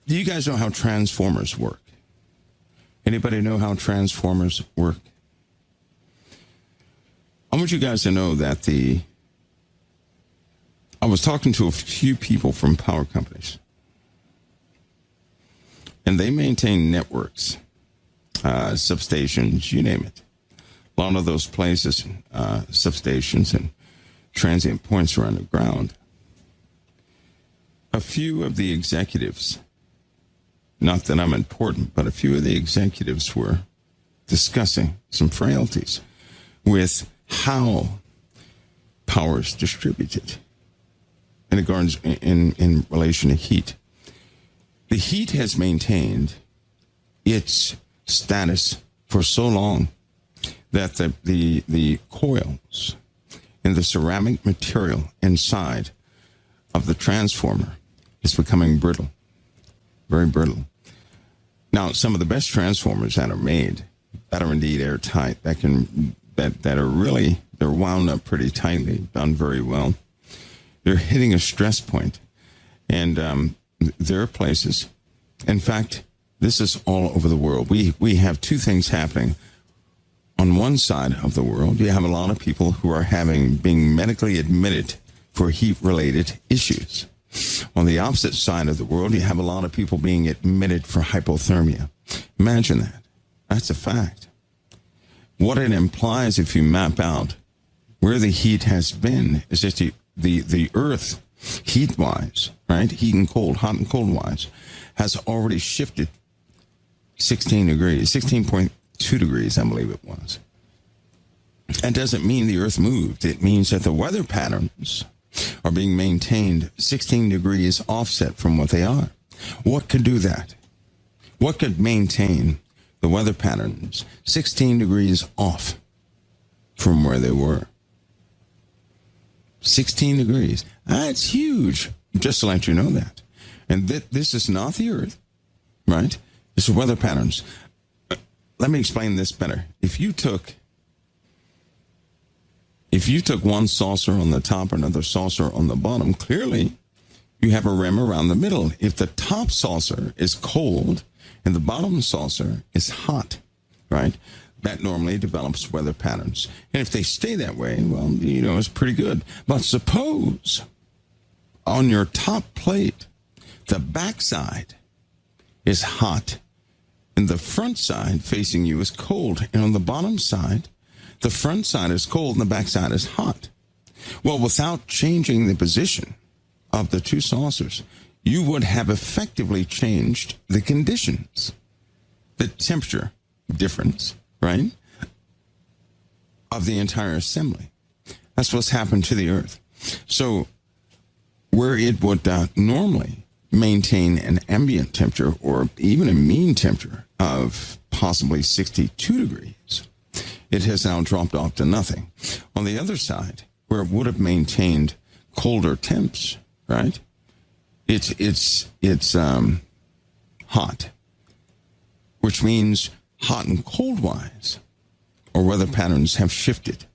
Do you guys know how transformers work? Anybody know how transformers work? I want you guys to know that I was talking to a few people from power companies, and they maintain networks, substations, you name it. A lot of those places, substations and transient points are underground. A few of the executives, not that I'm important, but a few of the executives were discussing some frailties with how power is distributed in relation to heat. The heat has maintained its status for so long that the coils in the ceramic material inside of the transformer is becoming brittle, very brittle. Now, some of the best transformers that are made, that are indeed airtight, that are really, they're wound up pretty tightly, done very well. They're hitting a stress point. And there are places, in fact, this is all over the world. We have two things happening. On one side of the world, you have a lot of people who are being medically admitted for heat-related issues. On the opposite side of the world, you have a lot of people being admitted for hypothermia. Imagine that. That's a fact. What it implies, if you map out where the heat has been, is that the Earth, heat-wise, right, heat and cold, hot and cold-wise, has already shifted 16 degrees, 16.2 degrees, I believe it was. That doesn't mean the Earth moved. It means that the weather patterns are being maintained 16 degrees offset from what they are. What could do that? What could maintain the weather patterns 16 degrees off from where they were? 16 degrees. That's huge, just to let you know that. And this is not the Earth, right? This is weather patterns. Let me explain this better. If you took one saucer on the top, another saucer on the bottom, clearly you have a rim around the middle. If the top saucer is cold and the bottom saucer is hot, right, that normally develops weather patterns. And if they stay that way, well, it's pretty good. But suppose on your top plate, the backside is hot and the front side facing you is cold. And on the bottom side, the front side is cold and the back side is hot. Well, without changing the position of the two saucers, you would have effectively changed the conditions, the temperature difference, right, of the entire assembly. That's what's happened to the Earth. So where it would normally maintain an ambient temperature or even a mean temperature of possibly 62 degrees, it has now dropped off to nothing. On the other side, where it would have maintained colder temps, right? It's hot, which means hot and cold wise, or weather patterns have shifted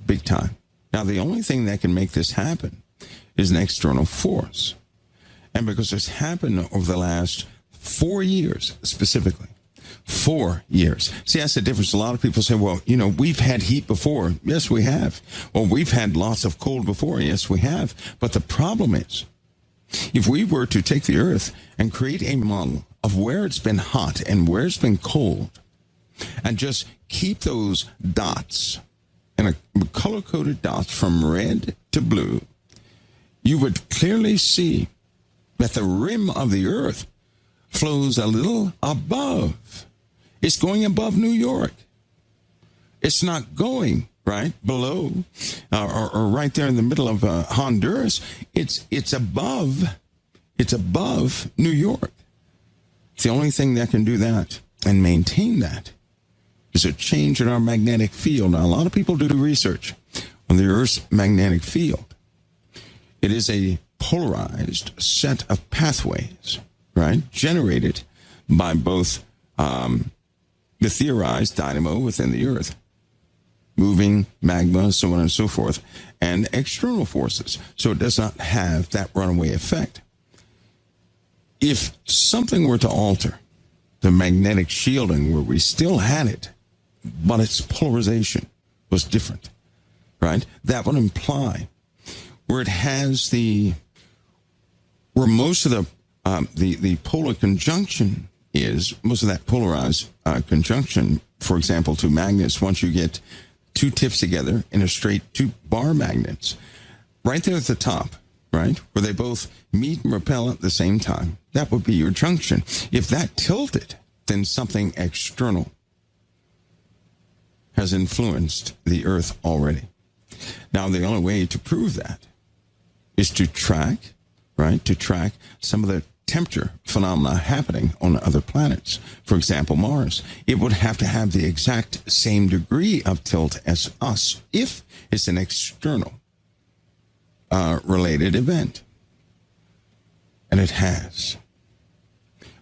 big time. Now, the only thing that can make this happen is an external force. And because it's happened over the last 4 years, specifically, 4 years. See, that's the difference. A lot of people say, well, we've had heat before. Yes, we have. Or we've had lots of cold before. Yes, we have. But the problem is, if we were to take the Earth and create a model of where it's been hot and where it's been cold, and just keep those dots, and color-coded dots from red to blue, you would clearly see that the rim of the Earth flows a little above. It's going above New York. It's not going right below or right there in the middle of Honduras. It's above New York. It's the only thing that can do that and maintain that is a change in our magnetic field. Now, a lot of people do research on the Earth's magnetic field. It is a polarized set of pathways, right, generated by both the theorized dynamo within the Earth, moving magma, so on and so forth, and external forces. So it does not have that runaway effect. If something were to alter the magnetic shielding where we still had it, but its polarization was different, right? That would imply where it has where most of the polar conjunction is, most of that polarized conjunction, for example, two magnets, once you get two tips together in a straight two bar magnets, right there at the top, right, where they both meet and repel at the same time, that would be your junction. If that tilted, then something external has influenced the Earth already. Now, the only way to prove that is to track, right, to track some of the temperature phenomena happening on other planets. For example, Mars. It would have to have the exact same degree of tilt as us if it's an external related event. And it has.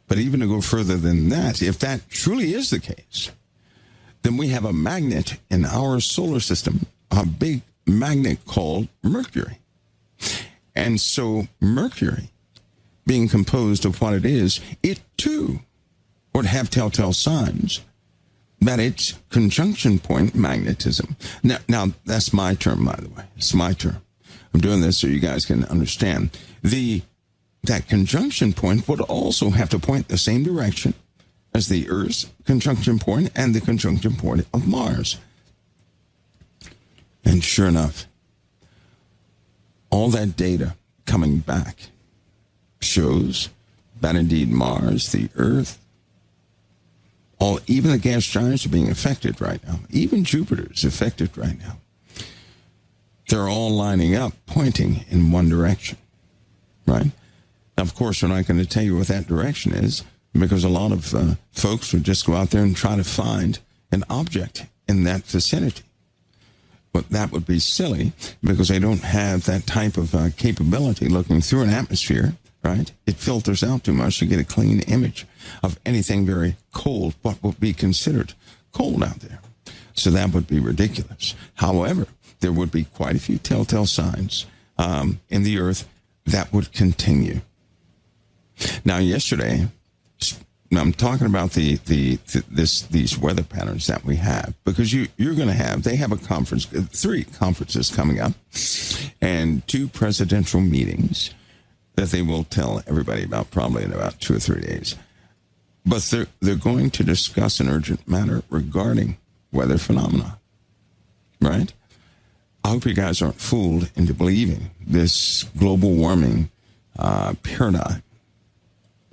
But even to go further than that, if that truly is the case, then we have a magnet in our solar system, a big magnet called Mercury. And so Mercury, being composed of what it is, it too would have telltale signs that it's conjunction point magnetism. Now that's my term, by the way. It's my term. I'm doing this so you guys can understand. That conjunction point would also have to point the same direction as the Earth's conjunction point and the conjunction point of Mars. And sure enough, all that data coming back shows that indeed Mars, the Earth, even the gas giants are being affected right now. Even Jupiter is affected right now. They're all lining up, pointing in one direction, right? Now, of course, we're not going to tell you what that direction is because a lot of folks would just go out there and try to find an object in that vicinity. But that would be silly because they don't have that type of capability looking through an atmosphere, right? It filters out too much to get a clean image of anything very cold, what would be considered cold out there. So that would be ridiculous. However, there would be quite a few telltale signs in the Earth that would continue. Now, yesterday, I'm talking about these weather patterns that we have because you're going to have, they have a conference, 3 conferences coming up and 2 presidential meetings that they will tell everybody about probably in about 2 or 3 days. But they're going to discuss an urgent matter regarding weather phenomena, right? I hope you guys aren't fooled into believing this global warming paradigm.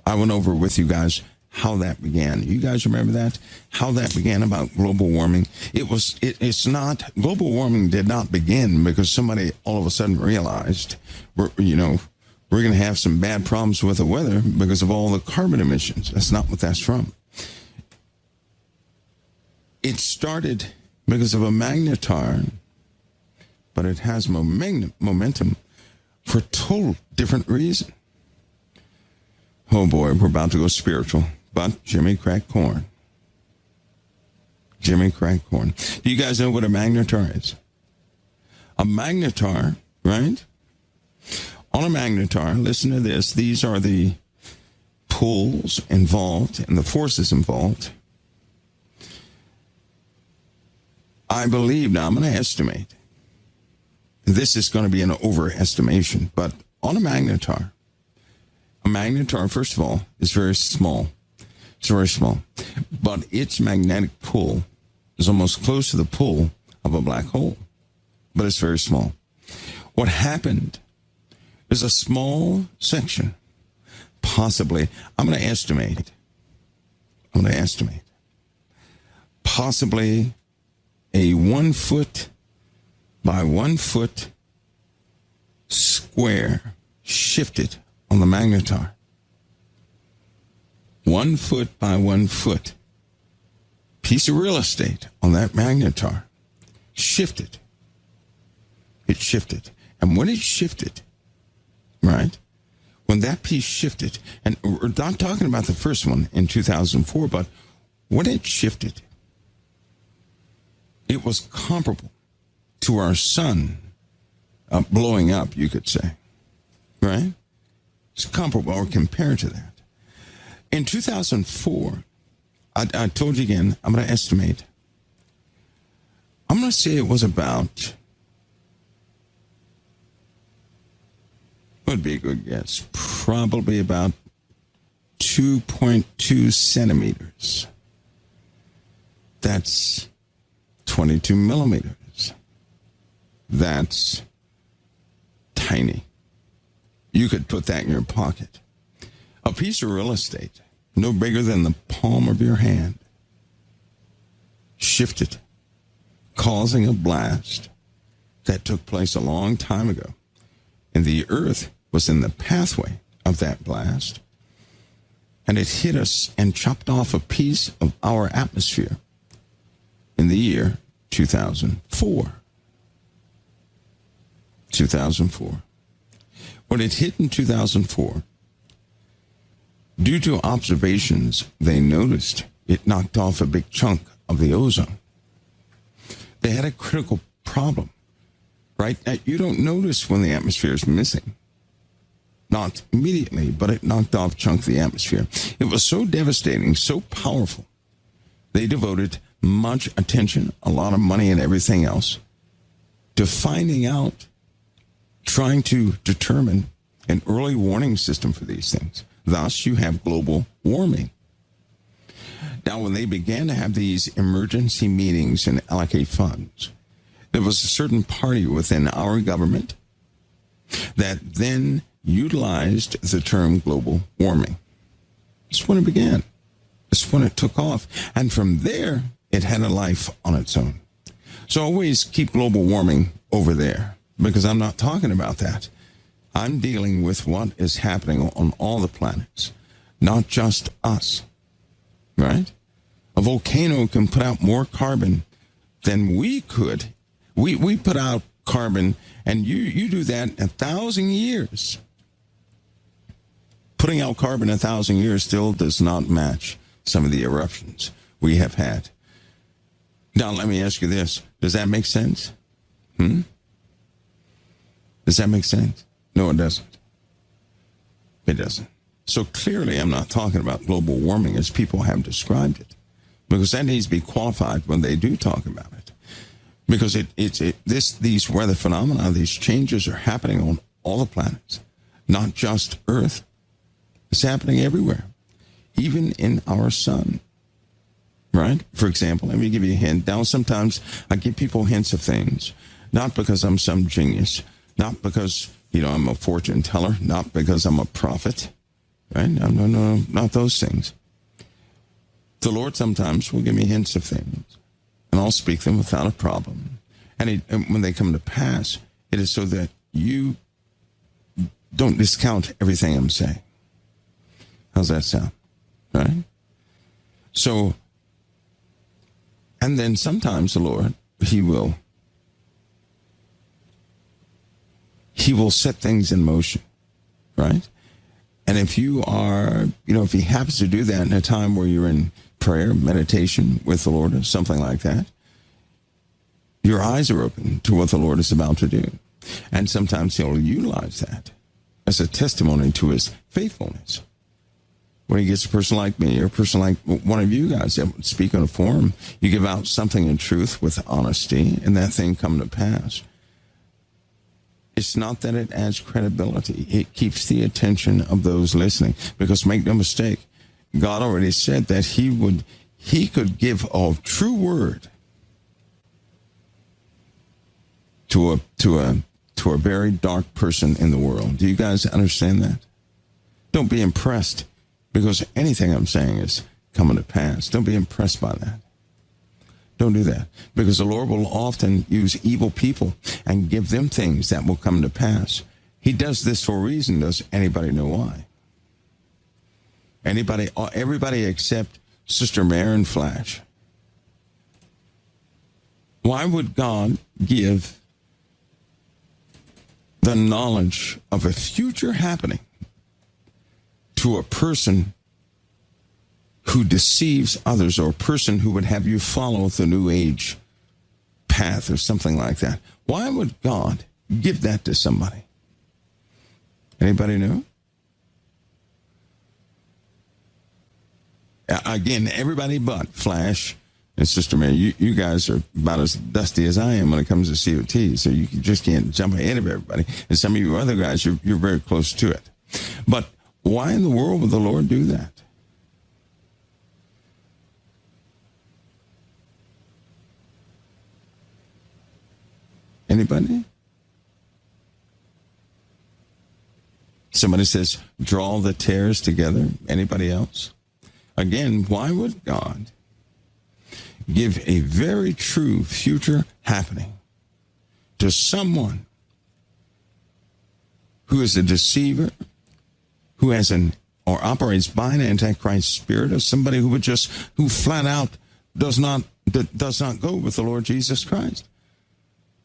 I went over with you guys how that began. You guys remember that? How that began about global warming? It's not, global warming did not begin because somebody all of a sudden realized, we're going to have some bad problems with the weather because of all the carbon emissions. That's not what that's from. It started because of a magnetar, but it has momentum for a total different reason. Oh boy, we're about to go spiritual. But Jimmy cracked corn. Jimmy cracked corn. Do you guys know what a magnetar is? A magnetar, right? On a magnetar, listen to this. These are the pulls involved and the forces involved. I believe, now I'm going to estimate. This is going to be an overestimation, but on a magnetar, first of all, is very small. It's very small. But its magnetic pull is almost close to the pull of a black hole. But it's very small. What happened is a small section, possibly, I'm going to estimate, possibly a 1 foot by 1 foot square shifted on the magnetar. 1 foot by 1 foot piece of real estate on that magnetar shifted. It shifted. And when it shifted, right, when that piece shifted, and we're not talking about the first one in 2004, but when it shifted, it was comparable to our sun blowing up, you could say, right? It's comparable or compared to that. In 2004, I told you again, I'm going to estimate. I'm going to say it was about, would be a good guess, probably about 2.2 centimeters. That's 22 millimeters. That's tiny. You could put that in your pocket. A piece of real estate, no bigger than the palm of your hand, shifted, causing a blast that took place a long time ago. And the earth was in the pathway of that blast. And it hit us and chopped off a piece of our atmosphere in the year 2004. 2004. When it hit in 2004, due to observations, they noticed it knocked off a big chunk of the ozone. They had a critical problem, right? Now, you don't notice when the atmosphere is missing. Not immediately, but it knocked off a chunk of the atmosphere. It was so devastating, so powerful. They devoted much attention, a lot of money and everything else, to finding out, trying to determine an early warning system for these things. Thus, you have global warming. Now, when they began to have these emergency meetings and allocate funds, there was a certain party within our government that then utilized the term global warming. That's when it began. That's when it took off. And from there, it had a life on its own. So always keep global warming over there, because I'm not talking about that. I'm dealing with what is happening on all the planets, not just us, right? A volcano can put out more carbon than we could. We put out carbon, and you do that in 1,000 years. Putting out carbon 1,000 years still does not match some of the eruptions we have had. Now, let me ask you this. Does that make sense? Does that make sense? No, it doesn't. It doesn't. So clearly, I'm not talking about global warming as people have described it, because that needs to be qualified when they do talk about it. Because these weather phenomena, these changes are happening on all the planets, not just Earth. It's happening everywhere, even in our sun. Right? For example, let me give you a hint. Now, sometimes I give people hints of things, not because I'm some genius, not because, I'm a fortune teller, not because I'm a prophet, right? No, not those things. The Lord sometimes will give me hints of things, and I'll speak them without a problem. And when they come to pass, it is so that you don't discount everything I'm saying. How's that sound? Right? So, and then sometimes the Lord, He will set things in motion, right? And if you are, if He happens to do that in a time where you're in prayer, meditation with the Lord or something like that, your eyes are open to what the Lord is about to do. And sometimes He'll utilize that as a testimony to His faithfulness. When He gets a person like me or a person like one of you guys that speak on a forum, you give out something in truth with honesty, and that thing come to pass. It's not that it adds credibility. It keeps the attention of those listening. Because make no mistake, God already said that He could give a true word to a very dark person in the world. Do you guys understand that? Don't be impressed because anything I'm saying is coming to pass. Don't be impressed by that. Don't do that, because the Lord will often use evil people and give them things that will come to pass. He does this for a reason. Does anybody know why? Everybody except Sister Marin Flash. Why would God give the knowledge of a future happening to a person who deceives others, or a person who would have you follow the New Age path or something like that? Why would God give that to somebody? Anybody know? again, everybody but Flash and Sister Mary. You guys are about as dusty as I am when it comes to COT, so you just can't jump ahead of everybody. And some of you other guys, you're very close to it. But why in the world would the Lord do that? Anybody? Somebody says, draw the tares together. Anybody else? Again, why would God give a very true future happening to someone who is a deceiver, who has or operates by an antichrist spirit, or somebody who flat out does not go with the Lord Jesus Christ?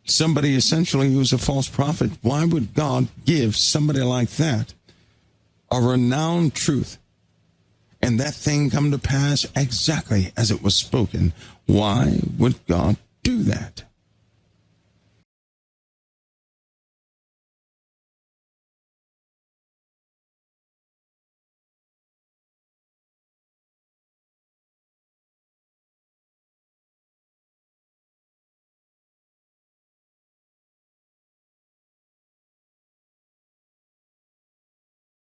Somebody essentially who's a false prophet. Why would God give somebody like that a renowned truth and that thing come to pass exactly as it was spoken? Why would God do that?